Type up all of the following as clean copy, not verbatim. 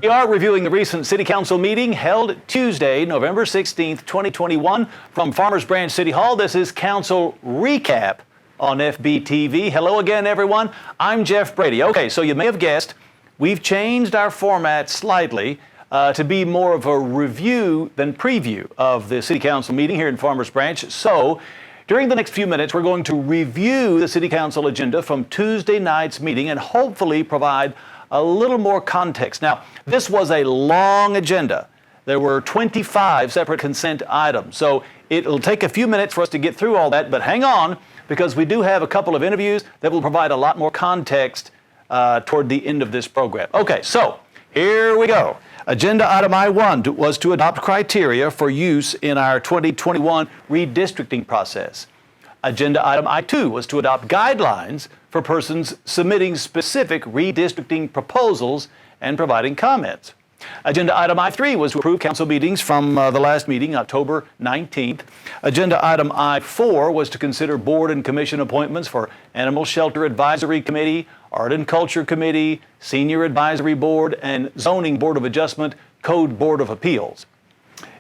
We are reviewing the recent City Council meeting held Tuesday, November 16th, 2021 from Farmers Branch City Hall. This is Council Recap on FBTV. Hello again, everyone. I'm Jeff Brady. Okay, so you may have guessed, we've changed our format slightly to be more of a review than preview of the City Council meeting here in Farmers Branch. So during the next few minutes, we're going to review the City Council agenda from Tuesday night's meeting and hopefully provide a little more context. Now, this was a long agenda. There were 25 separate consent items. So it'll take a few minutes for us to get through all that, but hang on, because we do have a couple of interviews that will provide a lot more context toward the end of this program. Okay, so here we go. Agenda item I-1 was to adopt criteria for use in our 2021 redistricting process. Agenda item I-2 was to adopt guidelines for persons submitting specific redistricting proposals and providing comments. Agenda item I-3 was to approve council meetings from the last meeting, October 19th. Agenda item I-4 was to consider board and commission appointments for Animal Shelter Advisory Committee, Art and Culture Committee, Senior Advisory Board, and Zoning Board of Adjustment, Code Board of Appeals.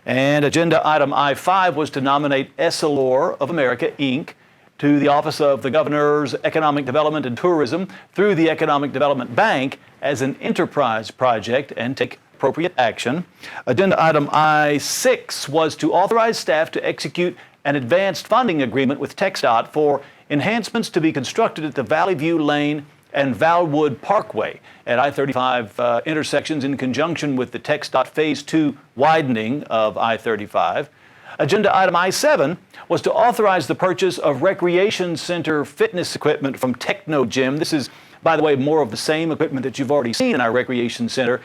And agenda item I-5 was to nominate Essilor of America, Inc. to the Office of the Governor's Economic Development and Tourism through the Economic Development Bank as an enterprise project and take appropriate action. Agenda item I-6 was to authorize staff to execute an advanced funding agreement with TxDOT for enhancements to be constructed at the Valley View Lane and Valwood Parkway at I-35 intersections in conjunction with the TxDOT Phase 2 widening of I-35. Agenda item I-7 was to authorize the purchase of recreation center fitness equipment from Techno Gym. This is, by the way, more of the same equipment that you've already seen in our recreation center.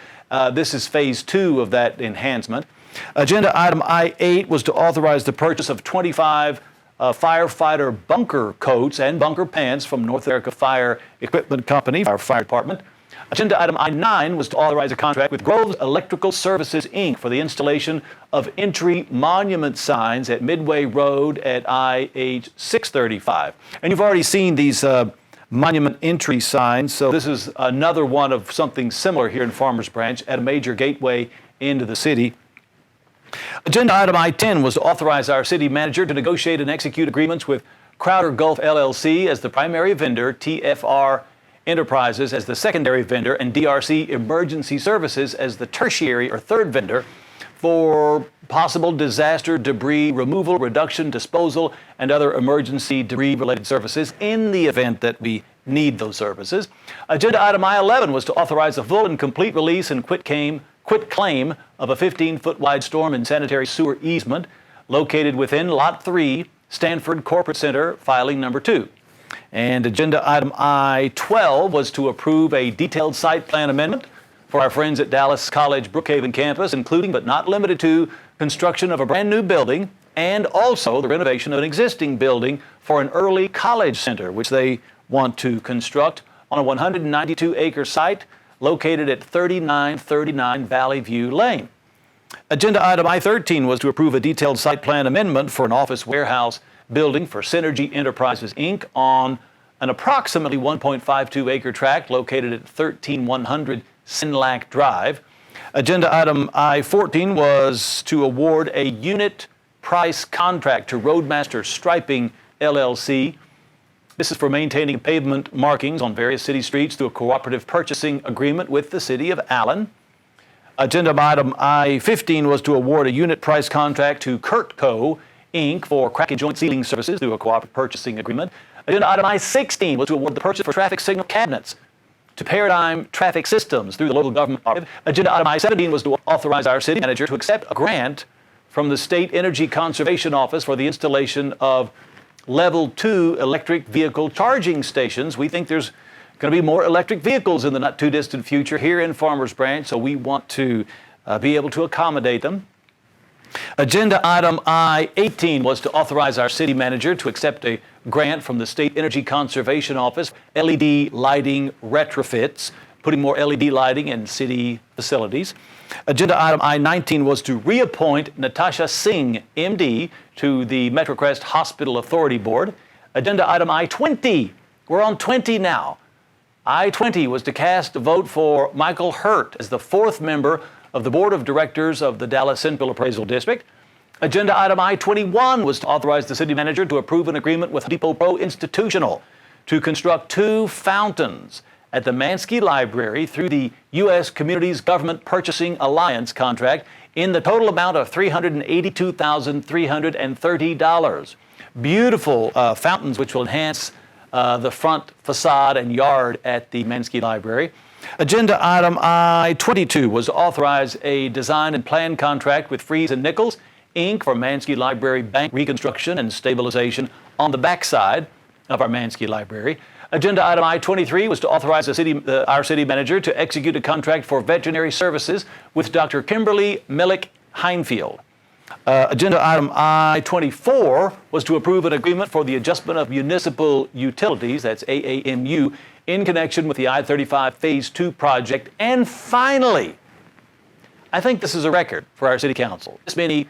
This is Phase 2 of that enhancement. Agenda item I-8 was to authorize the purchase of 25 firefighter bunker coats and bunker pants from North America Fire Equipment Company, our fire department. Agenda item I-9 was to authorize a contract with Groves Electrical Services, Inc. for the installation of entry monument signs at Midway Road at IH 635. And you've already seen these monument entry signs, so this is another one of something similar here in Farmers Branch at a major gateway into the city. Agenda item I-10 was to authorize our city manager to negotiate and execute agreements with Crowder Gulf LLC as the primary vendor, TFR Enterprises as the secondary vendor, and DRC Emergency Services as the tertiary or third vendor for possible disaster debris removal, reduction, disposal, and other emergency debris-related services in the event that we need those services. Agenda item I-11 was to authorize a full and complete release and quit claim of a 15-foot wide storm and sanitary sewer easement located within Lot 3, Stanford Corporate Center, filing number 2. And agenda item I-12 was to approve a detailed site plan amendment for our friends at Dallas College Brookhaven campus, including but not limited to construction of a brand new building and also the renovation of an existing building for an early college center, which they want to construct on a 192-acre site located at 3939 Valley View Lane. Agenda item I-13 was to approve a detailed site plan amendment for an office warehouse building for Synergy Enterprises, Inc. on an approximately 1.52-acre tract located at 13100 Sinlac Drive. Agenda item I-14 was to award a unit price contract to Roadmaster Striping, LLC. This is for maintaining pavement markings on various city streets through a cooperative purchasing agreement with the City of Allen. Agenda item I-15 was to award a unit price contract to Kurtco, Inc. for crack and joint sealing services through a cooperative purchasing agreement. Agenda item I-16 was to award the purchase for traffic signal cabinets to Paradigm Traffic Systems through the local government. Agenda item I-17 was to authorize our city manager to accept a grant from the State Energy Conservation Office for the installation of Level 2 electric vehicle charging stations. We think there's going to be more electric vehicles in the not too distant future here in Farmers Branch, so we want to be able to accommodate them. Agenda item I-18 was to authorize our city manager to accept a grant from the State Energy Conservation Office, LED lighting retrofits, putting more LED lighting in city facilities. Agenda item I-19 was to reappoint Natasha Singh, MD, to the MetroCrest Hospital Authority Board. Agenda item I-20, we're on 20 now, I-20 was to cast a vote for Michael Hurt as the fourth member of the Board of Directors of the Dallas Central Appraisal District. Agenda item I-21 was to authorize the city manager to approve an agreement with Depot Pro Institutional to construct 2 fountains at the Mansky Library through the U.S. Communities Government Purchasing Alliance contract in the total amount of $382,330. Beautiful fountains which will enhance the front facade and yard at the Mansky Library. Agenda item I-22 was to authorize a design and plan contract with Fries and Nichols, Inc. for Mansky Library bank reconstruction and stabilization on the backside of our Mansky Library. Agenda item I-23 was to authorize our city manager to execute a contract for veterinary services with Dr. Kimberly Millick-Heinfield. Agenda item I-24 was to approve an agreement for the adjustment of municipal utilities, that's AAMU, in connection with the I-35 Phase 2 project. And finally, I think this is a record for our city council, this many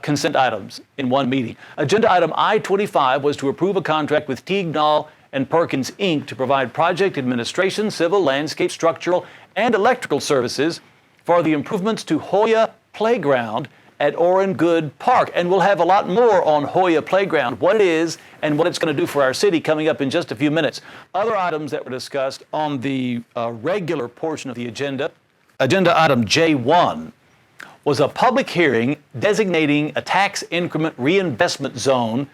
consent items in one meeting. Agenda item I-25 was to approve a contract with Teague, Nall and Perkins, Inc. to provide project administration, civil, landscape, structural, and electrical services for the improvements to Hoya Playground at Hoya Park. And we'll have a lot more on Hoya Playground, what it is and what it's going to do for our city coming up in just a few minutes. Other items that were discussed on the regular portion of the agenda. Agenda item J1 was a public hearing designating a tax increment reinvestment zone,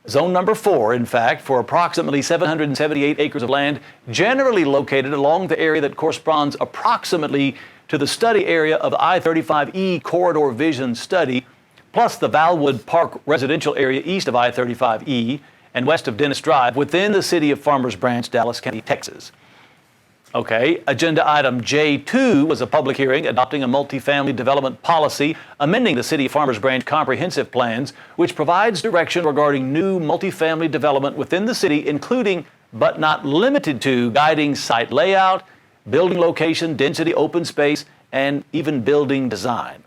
zone number 4, in fact, for approximately 778 acres of land, generally located along the area that corresponds approximately to the study area of the I-35E Corridor Vision Study, plus the Valwood Park residential area east of I-35E and west of Dennis Drive within the city of Farmers Branch, Dallas County, Texas. Okay, agenda item J2 was a public hearing adopting a multifamily development policy, amending the City of Farmers Branch comprehensive plans, which provides direction regarding new multifamily development within the city, including, but not limited to, guiding site layout, building location, density, open space, and even building design.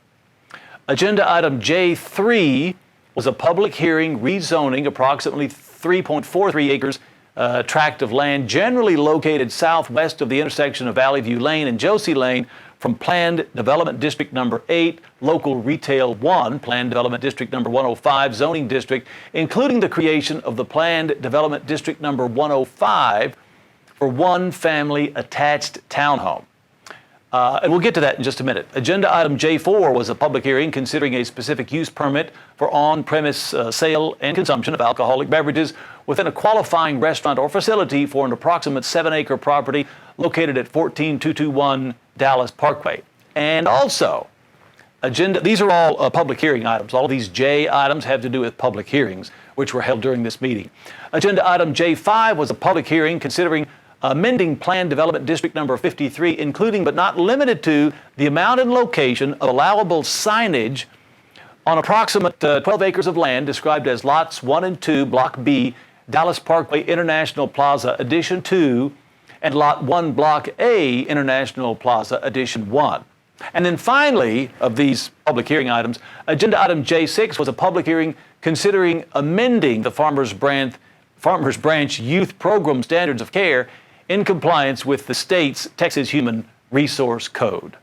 Agenda item J3 was a public hearing rezoning approximately 3.43 acres tract of land generally located southwest of the intersection of Valley View Lane and Josie Lane from Planned Development District number 8, Local Retail 1, Planned Development District number 105, Zoning District, including the creation of the Planned Development District number 105 for one family attached townhome. And we'll get to that in just a minute. Agenda item J4 was a public hearing considering a specific use permit for on-premise sale and consumption of alcoholic beverages within a qualifying restaurant or facility for an approximate 7-acre property located at 14221 Dallas Parkway. And also, these are all public hearing items. All of these J items have to do with public hearings, which were held during this meeting. Agenda item J5 was a public hearing considering amending Planned Development District number 53, including but not limited to the amount and location of allowable signage on approximate 12 acres of land described as lots 1 and 2, Block B, Dallas Parkway International Plaza Addition 2, and Lot 1, Block A, International Plaza Addition 1. And then finally, of these public hearing items, agenda item J6 was a public hearing considering amending the Farmers Branch Youth Program Standards of Care in compliance with the state's Texas Human Resource Code.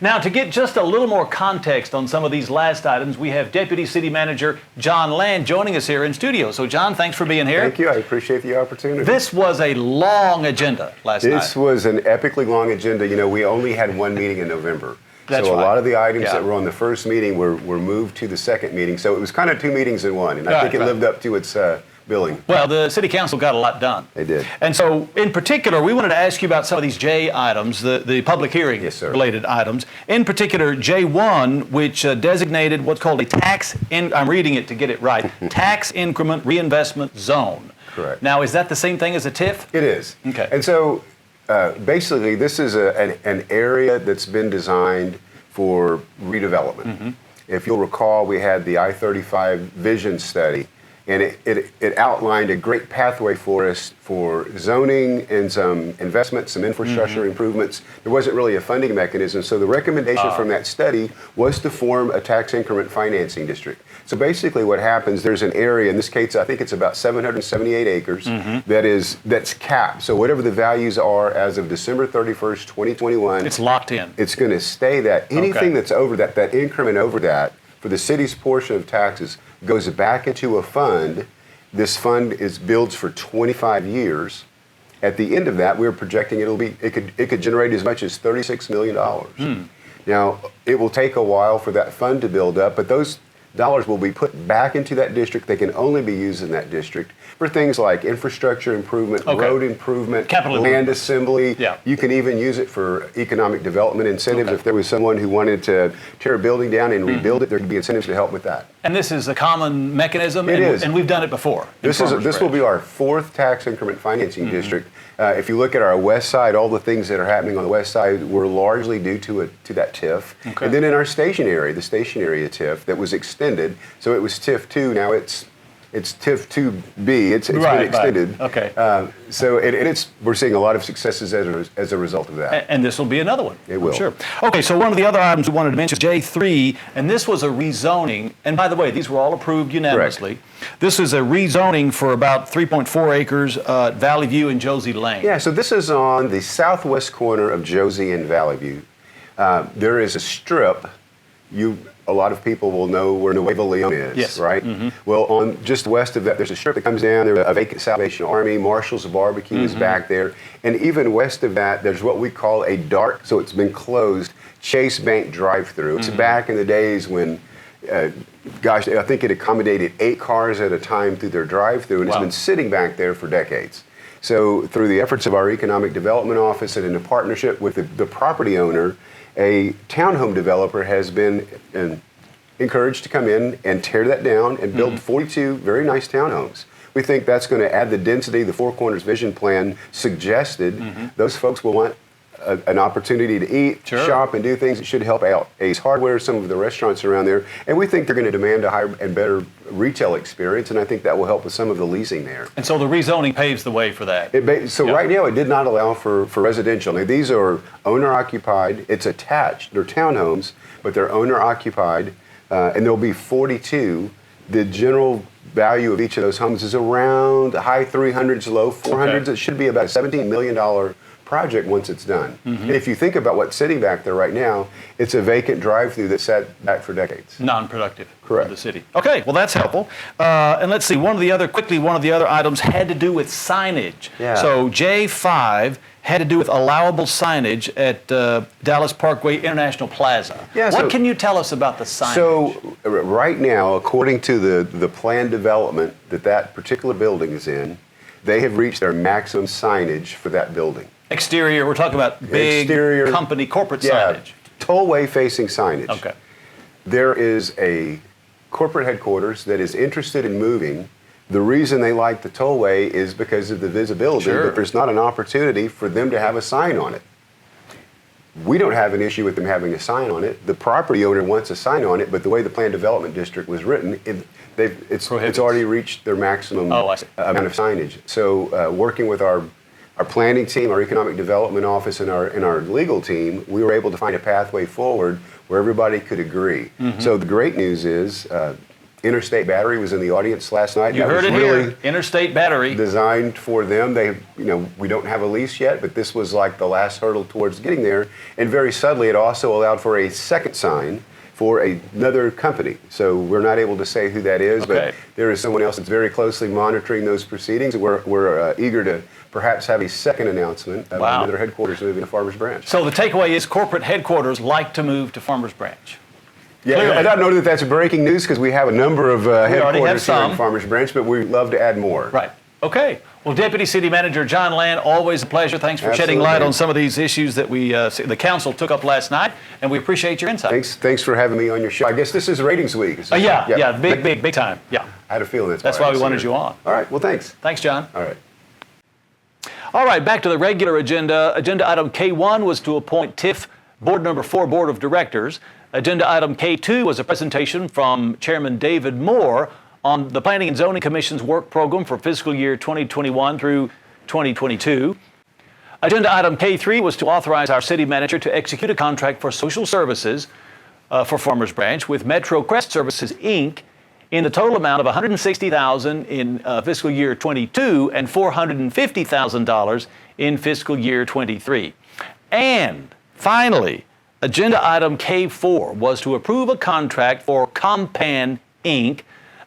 Now, to get just a little more context on some of these last items, we have Deputy City Manager John Land joining us here in studio. So, John, thanks for being here. Thank you. I appreciate the opportunity. This was a long agenda last night. This was an epically long agenda. You know, we only had one meeting in November. That's so right. A lot of the items that were on the first meeting were moved to the second meeting. So it was kind of 2 meetings in one. And I think it lived up to its billing. Well, the City Council got a lot done. They did. And so, in particular, we wanted to ask you about some of these J items, the public hearing related items. In particular, J1, which designated what's called a I'm reading it to get it right, tax increment reinvestment zone. Correct. Now, is that the same thing as a TIF? It is. Okay. And so, basically, this is an area that's been designed for redevelopment. Mm-hmm. If you'll recall, we had the I-35 vision study and it outlined a great pathway for us for zoning and some investments, some infrastructure improvements. There wasn't really a funding mechanism, so the recommendation from that study was to form a tax increment financing district. So basically what happens, there's an area, in this case I think it's about 778 acres, that's capped. So whatever the values are as of December 31st, 2021, It's locked in. it's going to stay that. Anything that's over that, that increment over that, for the city's portion of taxes, goes back into a fund. This fund builds for 25 years. At the end of that, we're projecting it could generate as much as $36 million. Now, it will take a while for that fund to build up, but those dollars will be put back into that district. They can only be used in that district for things like infrastructure improvement, road improvement, Capital land assembly. Yeah. You can even use it for economic development incentives. If there was someone who wanted to tear a building down and rebuild it, there could be incentives to help with that. And this is a common mechanism? It is. And we've done it before. This will be our fourth tax increment financing district. If you look at our west side, all the things that are happening on the west side were largely due to that TIF. And then in our station area, the station area TIF that was extended, so it was TIF 2, now it's TIF 2B. It's been extended. Okay. So we're seeing a lot of successes as a result of that. And this will be another one. It will. I'm sure. Okay, so one of the other items we wanted to mention is J3, and this was a rezoning. And by the way, these were all approved unanimously. Correct. This is a rezoning for about 3.4 acres at Valley View and Josie Lane. Yeah, so this is on the southwest corner of Josie and Valley View. There is a strip. A lot of people will know where Nuevo Leon is, right? Well, on just west of that, there's a strip that comes down. There's a vacant Salvation Army. Marshall's Barbecue is back there. And even west of that, there's what we call a dark, so it's been closed, Chase Bank drive-through. It's back in the days when, gosh, I think it accommodated 8 cars at a time through their drive-through, and it's been sitting back there for decades. So through the efforts of our Economic Development Office and in a partnership with the property owner, a townhome developer has been encouraged to come in and tear that down and build 42 very nice townhomes. We think that's going to add the density the Four Corners Vision Plan suggested. Those folks will want an opportunity to eat, shop, and do things that should help out Ace Hardware, some of the restaurants around there. And we think they're going to demand a higher and better retail experience, and I think that will help with some of the leasing there. And so the rezoning paves the way for that. Right now, it did not allow for residential. Now, these are owner-occupied. It's attached. They're townhomes, but they're owner-occupied, and there'll be 42. The general value of each of those homes is around the high 300s, low 400s. It should be about a $17 million project once it's done. And if you think about what's sitting back there right now, it's a vacant drive-through that sat back for decades. Non-productive. Correct. For the city. Okay, well that's helpful. And let's see, one of the other items had to do with signage. Yeah. So J5 had to do with allowable signage at Dallas Parkway International Plaza. Yeah, what can you tell us about the signage? So right now, according to the planned development that particular building is in, they have reached their maximum signage for that building. Exterior, we're talking about big company corporate signage. Tollway facing signage. Okay. There is a corporate headquarters that is interested in moving. The reason they like the tollway is because of the visibility, but there's not an opportunity for them to have a sign on it. We don't have an issue with them having a sign on it. The property owner wants a sign on it, but the way the planned development district was written, it's already reached their maximum amount of signage. So working with our planning team, our economic development office, and our legal team, we were able to find a pathway forward where everybody could agree. So the great news is Interstate Battery was in the audience last night. You heard it here. Interstate Battery. Designed for them. We don't have a lease yet, but this was like the last hurdle towards getting there. And very subtly, it also allowed for a second sign for another company. So we're not able to say who that is, but there is someone else that's very closely monitoring those proceedings. We're eager to perhaps have a second announcement of another headquarters moving to Farmers Branch. So the takeaway is corporate headquarters like to move to Farmers Branch. Yeah, I don't know that that's breaking news because we have a number of headquarters here in Farmers Branch, but we'd love to add more. Right. Okay. Well, Deputy City Manager John Land, always a pleasure. Thanks for shedding light on some of these issues that the council took up last night, and we appreciate your insight. Thanks for having me on your show. I guess this is ratings week. Big time. Yeah. I had a feeling that's why we wanted you on. All right. Well, thanks. Thanks, John. All right. All right, back to the regular agenda. Agenda item K1 was to appoint TIF Board Number 4 Board of Directors. Agenda item K2 was a presentation from Chairman David Moore on the Planning and Zoning Commission's work program for fiscal year 2021 through 2022. Agenda item K3 was to authorize our city manager to execute a contract for social services for Farmers Branch with Metro Crest Services, Inc. in the total amount of $160,000 in fiscal year 22 and $450,000 in fiscal year 23. And finally, agenda item K4 was to approve a contract for Compan, Inc.,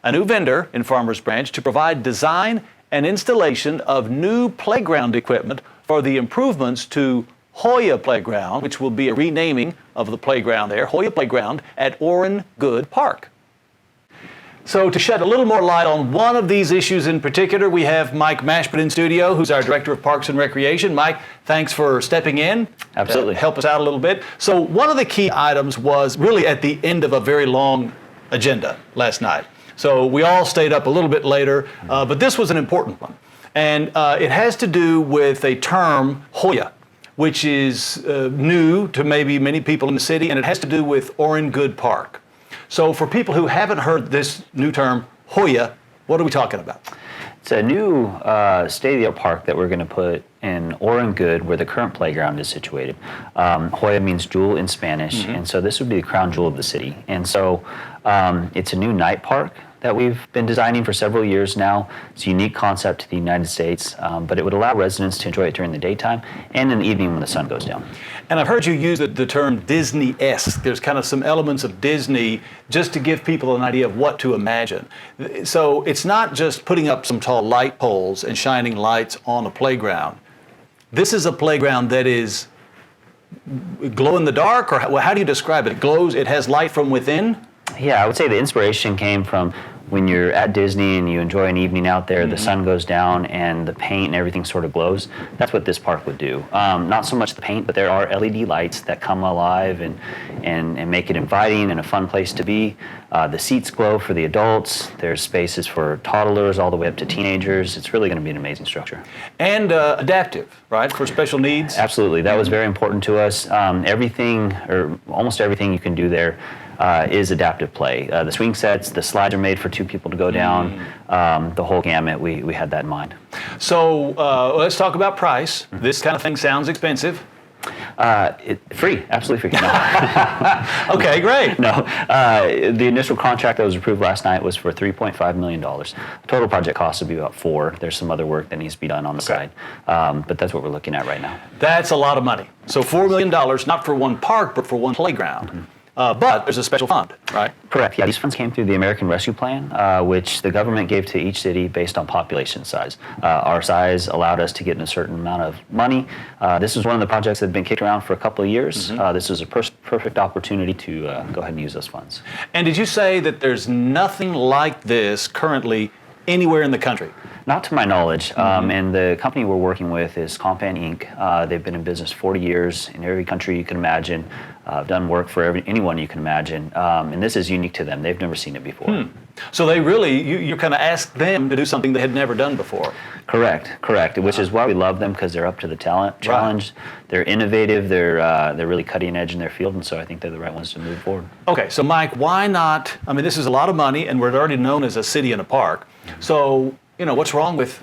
a new vendor in Farmers Branch, to provide design and installation of new playground equipment for the improvements to Hoya Playground, which will be a renaming of the playground there, Hoya Playground at Orrin Good Park. So to shed a little more light on one of these issues in particular, we have Mike Mashput in studio, who's our Director of Parks and Recreation. Mike, thanks for stepping in. Absolutely. Help us out a little bit. So one of the key items was really at the end of a very long agenda last night. So we all stayed up a little bit later, but this was an important one. And it has to do with a term, Hoya, which is new to maybe many people in the city, and it has to do with Orrin Good Park. So for people who haven't heard this new term, Hoya, what are we talking about? It's a new state-of-the-art park that we're going to put in Orrin Good, where the current playground is situated. Hoya means jewel in Spanish, and so this would be the crown jewel of the city. And so it's a new night park that we've been designing for several years now. It's a unique concept to the United States, but it would allow residents to enjoy it during the daytime and in the evening when the sun goes down. And I've heard you use the term Disney-esque. There's kind of some elements of Disney just to give people an idea of what to imagine. So it's not just putting up some tall light poles and shining lights on a playground. This is a playground that is glow in the dark, or how do you describe it? It glows, it has light from within? Yeah, I would say the inspiration came from when you're at Disney and you enjoy an evening out there, the sun goes down and the paint and everything sort of glows. That's what this park would do. Not so much the paint, but there are LED lights that come alive and make it inviting and a fun place to be. The seats glow for the adults. There's spaces for toddlers all the way up to teenagers. It's really going to be an amazing structure. And adaptive, right, for special needs? Absolutely. That was very important to us. Everything, or almost everything you can do there, is adaptive play. The swing sets, the slides are made for two people to go down, the whole gamut, we had that in mind. So let's talk about price. This kind of thing sounds expensive. Free, absolutely free. No. Okay, great. No, the initial contract that was approved last night was for $3.5 million. The total project cost would be about $4 million. There's some other work that needs to be done on the side, but that's what we're looking at right now. That's a lot of money. So $4 million, not for one park, but for one playground. But there's a special fund, right? Correct. Yeah, these funds came through the American Rescue Plan, which the government gave to each city based on population size. Our size allowed us to get a certain amount of money. This is one of the projects that have been kicked around for a couple of years. This is a perfect opportunity to go ahead and use those funds. And did you say that there's nothing like this currently anywhere in the country? Not to my knowledge, and the company we're working with is Compan, Inc. They've been in business 40 years in every country you can imagine. Done work for anyone you can imagine, and this is unique to them. They've never seen it before. So they really, you kind of asked them to do something they had never done before. Correct. Which is why we love them, because they're up to the challenge. Right. They're innovative. They're really cutting edge in their field, and so I think they're the right ones to move forward. Okay, so Mike, why not? I mean, this is a lot of money, and we're already known as a city and a park. So what's wrong with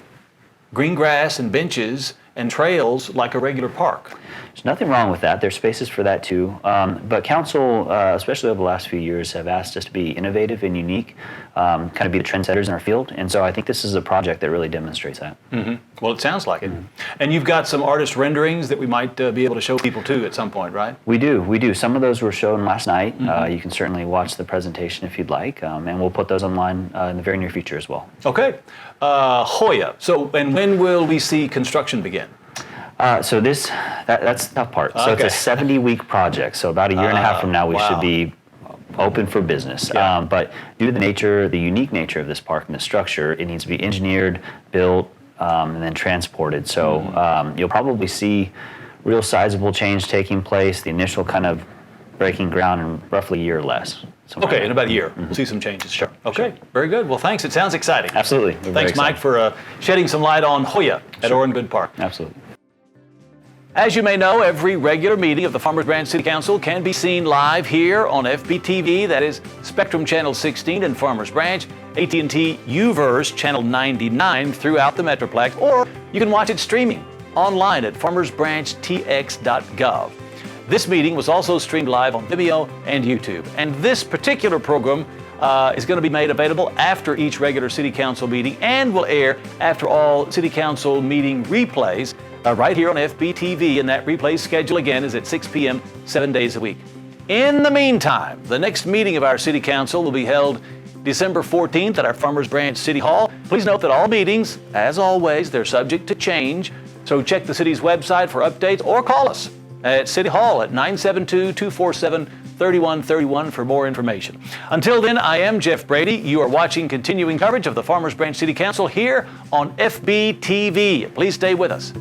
green grass and benches and trails like a regular park? There's nothing wrong with that. There's spaces for that too. But council, especially over the last few years, have asked us to be innovative and unique, kind of be the trendsetters in our field. And so I think this is a project that really demonstrates that. Well, it sounds like it. And you've got some artist renderings that we might be able to show people too at some point, right? We do. Some of those were shown last night. You can certainly watch the presentation if you'd like, and we'll put those online in the very near future as well. Okay. Hoya. So, and when will we see construction begin? So that's the tough part. So it's a 70-week project. So about a year and a half from now, we should be open for business. Yeah. But due to the unique nature of this park and the structure, it needs to be engineered, built, and then transported. So you'll probably see real sizable change taking place. The initial kind of breaking ground in roughly a year or less. Okay, in about a year, we'll see some changes. Sure. Okay, very good. Well, thanks. It sounds exciting. Absolutely. Thanks, Mike, for shedding some light on Hoya at Orrin Good Park. Absolutely. As you may know, every regular meeting of the Farmers Branch City Council can be seen live here on FBTV, that is Spectrum Channel 16 in Farmers Branch, AT&T UVerse channel 99 throughout the Metroplex, or you can watch it streaming online at farmersbranchtx.gov. This meeting was also streamed live on Vimeo and YouTube. And this particular program is going to be made available after each regular City Council meeting and will air after all City Council meeting replays right here on FBTV. And that replay schedule again is at 6 p.m. 7 days a week. In the meantime, the next meeting of our City Council will be held December 14th at our Farmers Branch City Hall. Please note that all meetings, as always, they're subject to change. So check the city's website for updates or call us at City Hall at 972-247-3131 for more information. Until then, I am Jeff Brady. You are watching continuing coverage of the Farmers Branch City Council here on FBTV. Please stay with us.